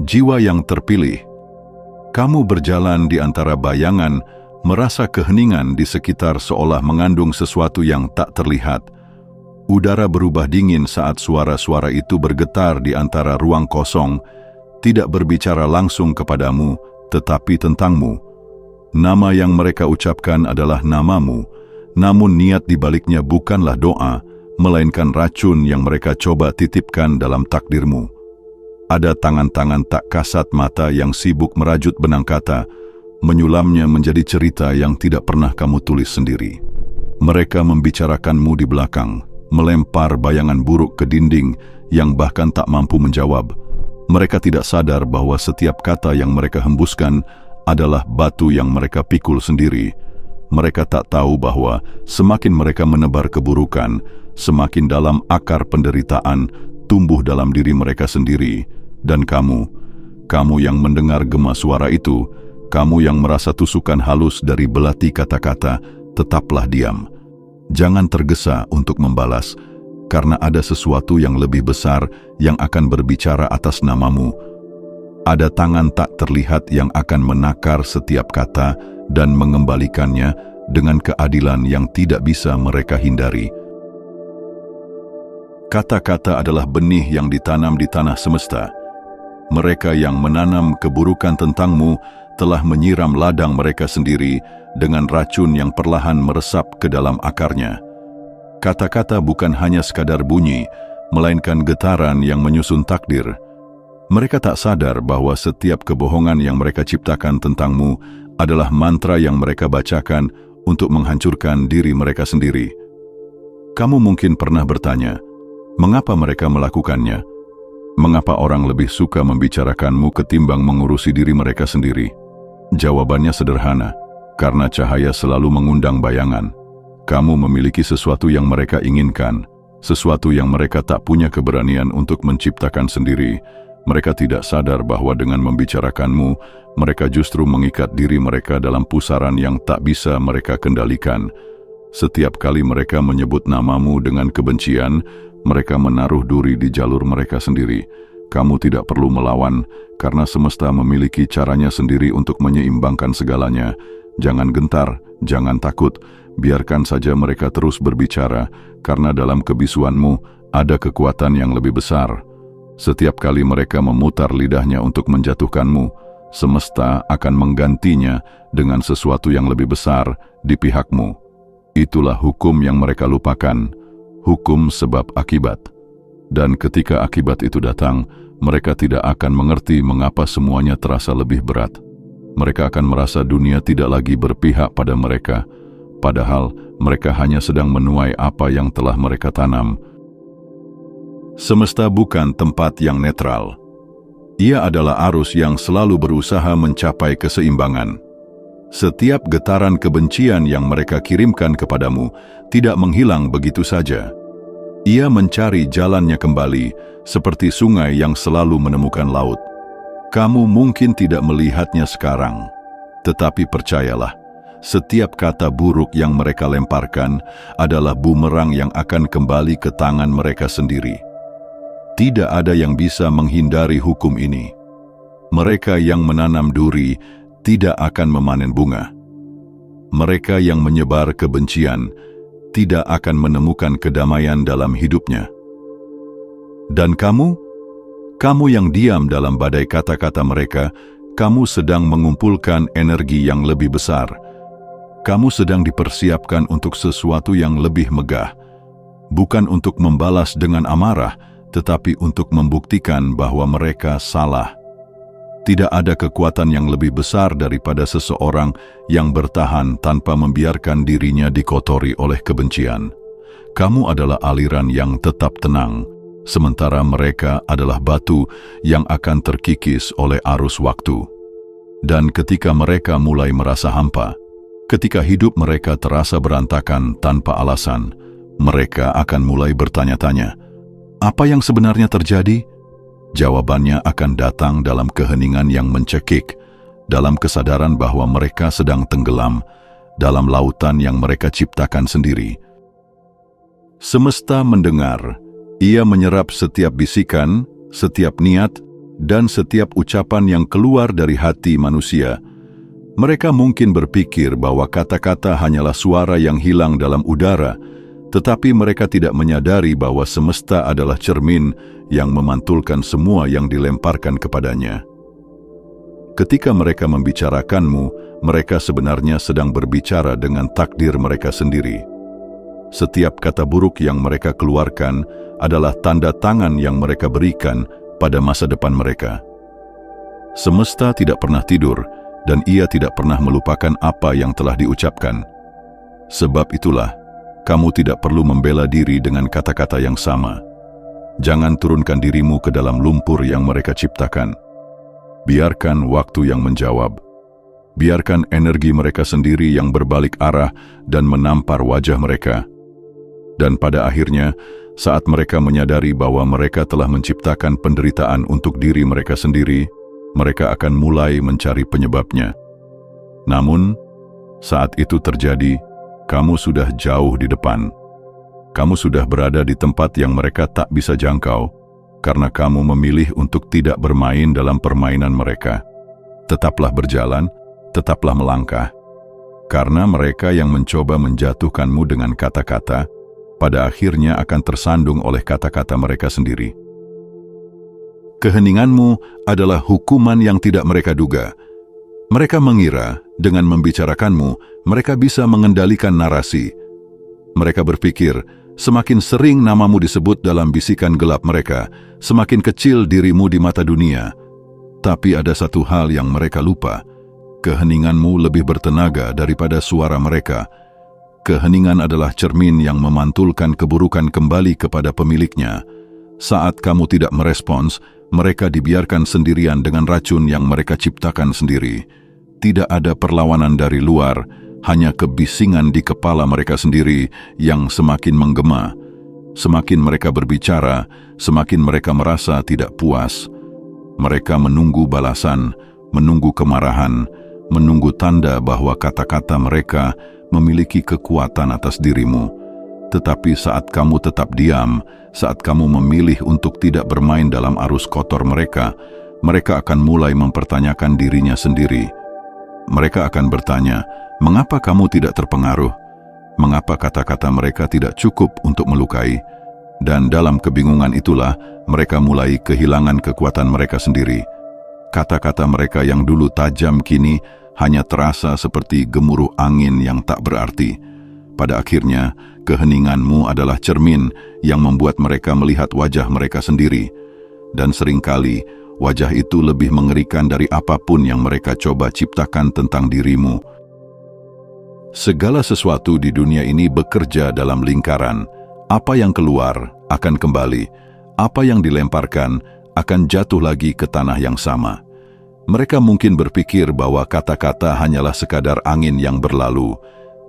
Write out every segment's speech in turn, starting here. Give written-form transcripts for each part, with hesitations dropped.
jiwa yang terpilih. Kamu berjalan di antara bayangan, merasa keheningan di sekitar seolah mengandung sesuatu yang tak terlihat. Udara berubah dingin saat suara-suara itu bergetar di antara ruang kosong, tidak berbicara langsung kepadamu, tetapi tentangmu. Nama yang mereka ucapkan adalah namamu, namun niat di baliknya bukanlah doa, melainkan racun yang mereka coba titipkan dalam takdirmu. Ada tangan-tangan tak kasat mata yang sibuk merajut benang kata, menyulamnya menjadi cerita yang tidak pernah kamu tulis sendiri. Mereka membicarakanmu di belakang, melempar bayangan buruk ke dinding yang bahkan tak mampu menjawab. Mereka tidak sadar bahwa setiap kata yang mereka hembuskan adalah batu yang mereka pikul sendiri. Mereka tak tahu bahwa semakin mereka menebar keburukan, semakin dalam akar penderitaan tumbuh dalam diri mereka sendiri. Dan kamu yang mendengar gema suara itu, kamu yang merasa tusukan halus dari belati kata-kata, tetaplah diam. Jangan tergesa untuk membalas, karena ada sesuatu yang lebih besar yang akan berbicara atas namamu. Ada tangan tak terlihat yang akan menakar setiap kata dan mengembalikannya dengan keadilan yang tidak bisa mereka hindari. Kata-kata adalah benih yang ditanam di tanah semesta. Mereka yang menanam keburukan tentangmu telah menyiram ladang mereka sendiri dengan racun yang perlahan meresap ke dalam akarnya. Kata-kata bukan hanya sekadar bunyi, melainkan getaran yang menyusun takdir. Mereka tak sadar bahwa setiap kebohongan yang mereka ciptakan tentangmu adalah mantra yang mereka bacakan untuk menghancurkan diri mereka sendiri. Kamu mungkin pernah bertanya, mengapa mereka melakukannya? Mengapa orang lebih suka membicarakanmu ketimbang mengurusi diri mereka sendiri? Jawabannya sederhana, karena cahaya selalu mengundang bayangan. Kamu memiliki sesuatu yang mereka inginkan, sesuatu yang mereka tak punya keberanian untuk menciptakan sendiri. Mereka tidak sadar bahwa dengan membicarakanmu, mereka justru mengikat diri mereka dalam pusaran yang tak bisa mereka kendalikan. Setiap kali mereka menyebut namamu dengan kebencian, mereka menaruh duri di jalur mereka sendiri. Kamu tidak perlu melawan, karena semesta memiliki caranya sendiri untuk menyeimbangkan segalanya. Jangan gentar, jangan takut, biarkan saja mereka terus berbicara, karena dalam kebisuanmu ada kekuatan yang lebih besar. Setiap kali mereka memutar lidahnya untuk menjatuhkanmu, semesta akan menggantinya dengan sesuatu yang lebih besar di pihakmu. Itulah hukum yang mereka lupakan. Hukum sebab akibat. Dan ketika akibat itu datang, mereka tidak akan mengerti mengapa semuanya terasa lebih berat. Mereka akan merasa dunia tidak lagi berpihak pada mereka, padahal mereka hanya sedang menuai apa yang telah mereka tanam. Semesta bukan tempat yang netral. Ia adalah arus yang selalu berusaha mencapai keseimbangan. Setiap getaran kebencian yang mereka kirimkan kepadamu tidak menghilang begitu saja. Ia mencari jalannya kembali, seperti sungai yang selalu menemukan laut. Kamu mungkin tidak melihatnya sekarang, tetapi percayalah, setiap kata buruk yang mereka lemparkan adalah bumerang yang akan kembali ke tangan mereka sendiri. Tidak ada yang bisa menghindari hukum ini. Mereka yang menanam duri tidak akan memanen bunga. Mereka yang menyebar kebencian tidak akan menemukan kedamaian dalam hidupnya. Dan kamu yang diam dalam badai kata-kata mereka, kamu sedang mengumpulkan energi yang lebih besar. Kamu sedang dipersiapkan untuk sesuatu yang lebih megah, bukan untuk membalas dengan amarah, tetapi untuk membuktikan bahwa mereka salah. Tidak ada kekuatan yang lebih besar daripada seseorang yang bertahan tanpa membiarkan dirinya dikotori oleh kebencian. Kamu adalah aliran yang tetap tenang, sementara mereka adalah batu yang akan terkikis oleh arus waktu. Dan ketika mereka mulai merasa hampa, ketika hidup mereka terasa berantakan tanpa alasan, mereka akan mulai bertanya-tanya, apa yang sebenarnya terjadi? Jawabannya akan datang dalam keheningan yang mencekik, dalam kesadaran bahwa mereka sedang tenggelam dalam lautan yang mereka ciptakan sendiri. Semesta mendengar, ia menyerap setiap bisikan, setiap niat, dan setiap ucapan yang keluar dari hati manusia. Mereka mungkin berpikir bahwa kata-kata hanyalah suara yang hilang dalam udara, tetapi mereka tidak menyadari bahwa semesta adalah cermin yang memantulkan semua yang dilemparkan kepadanya. Ketika mereka membicarakanmu, mereka sebenarnya sedang berbicara dengan takdir mereka sendiri. Setiap kata buruk yang mereka keluarkan adalah tanda tangan yang mereka berikan pada masa depan mereka. Semesta tidak pernah tidur, dan ia tidak pernah melupakan apa yang telah diucapkan. Sebab itulah, kamu tidak perlu membela diri dengan kata-kata yang sama. Jangan turunkan dirimu ke dalam lumpur yang mereka ciptakan. Biarkan waktu yang menjawab. Biarkan energi mereka sendiri yang berbalik arah dan menampar wajah mereka. Dan pada akhirnya, saat mereka menyadari bahwa mereka telah menciptakan penderitaan untuk diri mereka sendiri, mereka akan mulai mencari penyebabnya. Namun, saat itu terjadi, kamu sudah jauh di depan. Kamu sudah berada di tempat yang mereka tak bisa jangkau, karena kamu memilih untuk tidak bermain dalam permainan mereka. Tetaplah berjalan, tetaplah melangkah. Karena mereka yang mencoba menjatuhkanmu dengan kata-kata, pada akhirnya akan tersandung oleh kata-kata mereka sendiri. Keheninganmu adalah hukuman yang tidak mereka duga. Mereka mengira, dengan membicarakanmu, mereka bisa mengendalikan narasi. Mereka berpikir, semakin sering namamu disebut dalam bisikan gelap mereka, semakin kecil dirimu di mata dunia. Tapi ada satu hal yang mereka lupa. Keheninganmu lebih bertenaga daripada suara mereka. Keheningan adalah cermin yang memantulkan keburukan kembali kepada pemiliknya. Saat kamu tidak merespons, mereka dibiarkan sendirian dengan racun yang mereka ciptakan sendiri. Tidak ada perlawanan dari luar, hanya kebisingan di kepala mereka sendiri yang semakin menggema. Semakin mereka berbicara, semakin mereka merasa tidak puas. Mereka menunggu balasan, menunggu kemarahan, menunggu tanda bahwa kata-kata mereka memiliki kekuatan atas dirimu. Tetapi saat kamu tetap diam, saat kamu memilih untuk tidak bermain dalam arus kotor mereka, mereka akan mulai mempertanyakan dirinya sendiri. Mereka akan bertanya, mengapa kamu tidak terpengaruh? Mengapa kata-kata mereka tidak cukup untuk melukai? Dan dalam kebingungan itulah, mereka mulai kehilangan kekuatan mereka sendiri. Kata-kata mereka yang dulu tajam kini hanya terasa seperti gemuruh angin yang tak berarti. Pada akhirnya, keheninganmu adalah cermin yang membuat mereka melihat wajah mereka sendiri. Dan seringkali, wajah itu lebih mengerikan dari apapun yang mereka coba ciptakan tentang dirimu. Segala sesuatu di dunia ini bekerja dalam lingkaran. Apa yang keluar akan kembali. Apa yang dilemparkan akan jatuh lagi ke tanah yang sama. Mereka mungkin berpikir bahwa kata-kata hanyalah sekadar angin yang berlalu,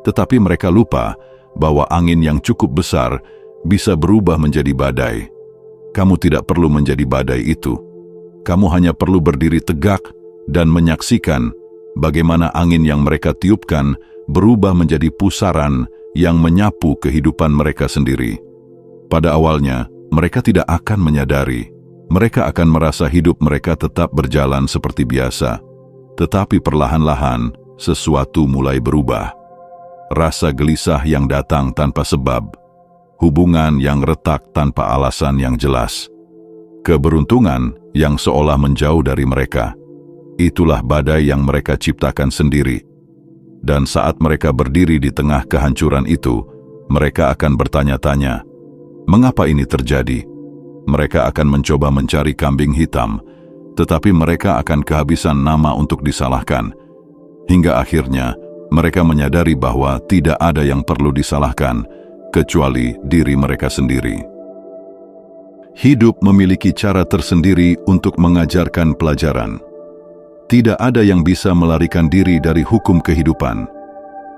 tetapi mereka lupa bahwa angin yang cukup besar bisa berubah menjadi badai. Kamu tidak perlu menjadi badai itu. Kamu hanya perlu berdiri tegak dan menyaksikan bagaimana angin yang mereka tiupkan berubah menjadi pusaran yang menyapu kehidupan mereka sendiri. Pada awalnya, mereka tidak akan menyadari. Mereka akan merasa hidup mereka tetap berjalan seperti biasa. Tetapi perlahan-lahan, sesuatu mulai berubah. Rasa gelisah yang datang tanpa sebab. Hubungan yang retak tanpa alasan yang jelas. Keberuntungan yang seolah menjauh dari mereka. Itulah badai yang mereka ciptakan sendiri. Dan saat mereka berdiri di tengah kehancuran itu, mereka akan bertanya-tanya, mengapa ini terjadi? Mereka akan mencoba mencari kambing hitam, tetapi mereka akan kehabisan nama untuk disalahkan. Hingga akhirnya, mereka menyadari bahwa tidak ada yang perlu disalahkan, kecuali diri mereka sendiri. Hidup memiliki cara tersendiri untuk mengajarkan pelajaran. Tidak ada yang bisa melarikan diri dari hukum kehidupan.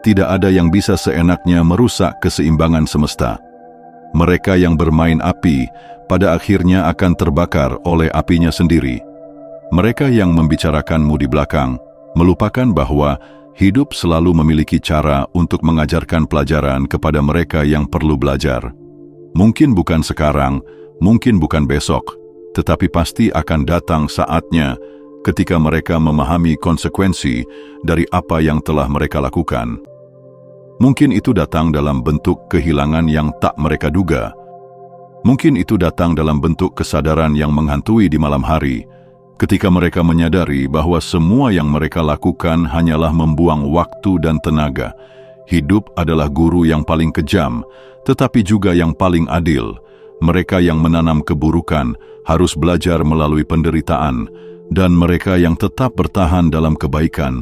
Tidak ada yang bisa seenaknya merusak keseimbangan semesta. Mereka yang bermain api, pada akhirnya akan terbakar oleh apinya sendiri. Mereka yang membicarakanmu di belakang, melupakan bahwa hidup selalu memiliki cara untuk mengajarkan pelajaran kepada mereka yang perlu belajar. Mungkin bukan sekarang, mungkin bukan besok, tetapi pasti akan datang saatnya ketika mereka memahami konsekuensi dari apa yang telah mereka lakukan. Mungkin itu datang dalam bentuk kehilangan yang tak mereka duga. Mungkin itu datang dalam bentuk kesadaran yang menghantui di malam hari, ketika mereka menyadari bahwa semua yang mereka lakukan hanyalah membuang waktu dan tenaga. Hidup adalah guru yang paling kejam, tetapi juga yang paling adil. Mereka yang menanam keburukan harus belajar melalui penderitaan, dan mereka yang tetap bertahan dalam kebaikan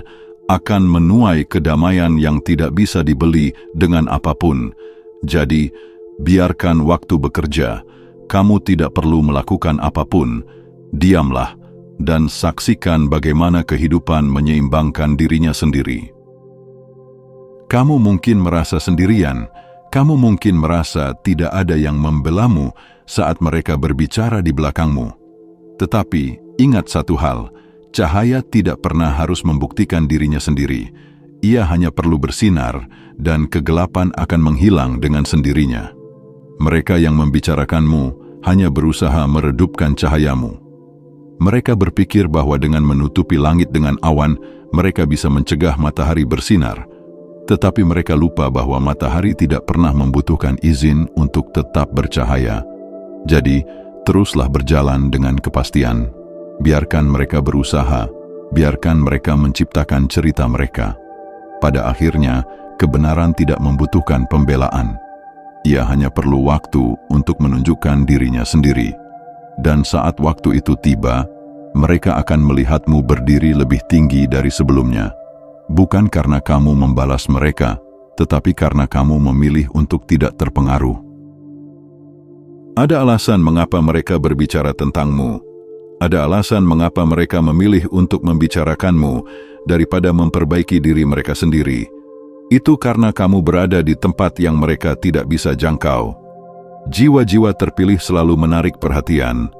akan menuai kedamaian yang tidak bisa dibeli dengan apapun. Jadi, biarkan waktu bekerja. Kamu tidak perlu melakukan apapun. Diamlah dan saksikan bagaimana kehidupan menyeimbangkan dirinya sendiri. Kamu mungkin merasa sendirian. Kamu mungkin merasa tidak ada yang membelamu saat mereka berbicara di belakangmu. Tetapi, ingat satu hal, cahaya tidak pernah harus membuktikan dirinya sendiri. Ia hanya perlu bersinar, dan kegelapan akan menghilang dengan sendirinya. Mereka yang membicarakanmu hanya berusaha meredupkan cahayamu. Mereka berpikir bahwa dengan menutupi langit dengan awan, mereka bisa mencegah matahari bersinar. Tetapi mereka lupa bahwa matahari tidak pernah membutuhkan izin untuk tetap bercahaya. Jadi, teruslah berjalan dengan kepastian. Biarkan mereka berusaha, biarkan mereka menciptakan cerita mereka. Pada akhirnya, kebenaran tidak membutuhkan pembelaan. Ia hanya perlu waktu untuk menunjukkan dirinya sendiri. Dan saat waktu itu tiba, mereka akan melihatmu berdiri lebih tinggi dari sebelumnya. Bukan karena kamu membalas mereka, tetapi karena kamu memilih untuk tidak terpengaruh. Ada alasan mengapa mereka berbicara tentangmu. Ada alasan mengapa mereka memilih untuk membicarakanmu daripada memperbaiki diri mereka sendiri. Itu karena kamu berada di tempat yang mereka tidak bisa jangkau. Jiwa-jiwa terpilih selalu menarik perhatian.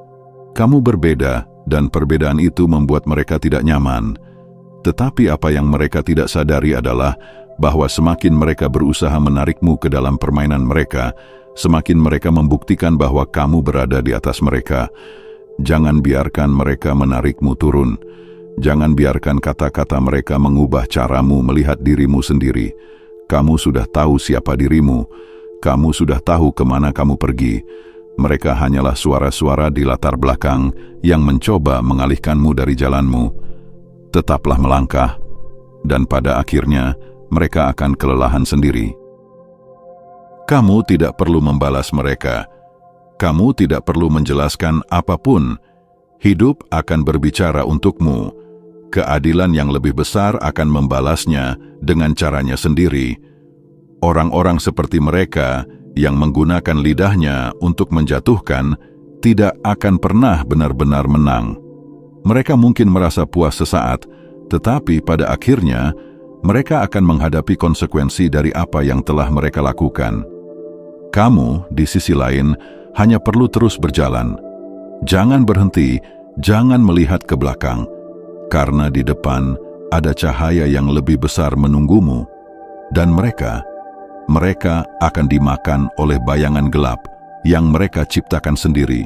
Kamu berbeda, dan perbedaan itu membuat mereka tidak nyaman. Tetapi apa yang mereka tidak sadari adalah bahwa semakin mereka berusaha menarikmu ke dalam permainan mereka, semakin mereka membuktikan bahwa kamu berada di atas mereka. Jangan biarkan mereka menarikmu turun. Jangan biarkan kata-kata mereka mengubah caramu melihat dirimu sendiri. Kamu sudah tahu siapa dirimu. Kamu sudah tahu kemana kamu pergi. Mereka hanyalah suara-suara di latar belakang yang mencoba mengalihkanmu dari jalanmu. Tetaplah melangkah, dan pada akhirnya mereka akan kelelahan sendiri. Kamu tidak perlu membalas mereka. Kamu tidak perlu menjelaskan apapun. Hidup akan berbicara untukmu. Keadilan yang lebih besar akan membalasnya dengan caranya sendiri. Orang-orang seperti mereka yang menggunakan lidahnya untuk menjatuhkan tidak akan pernah benar-benar menang. Mereka mungkin merasa puas sesaat, tetapi pada akhirnya mereka akan menghadapi konsekuensi dari apa yang telah mereka lakukan. Kamu, di sisi lain, hanya perlu terus berjalan. Jangan berhenti, jangan melihat ke belakang, karena di depan ada cahaya yang lebih besar menunggumu, dan mereka akan dimakan oleh bayangan gelap yang mereka ciptakan sendiri.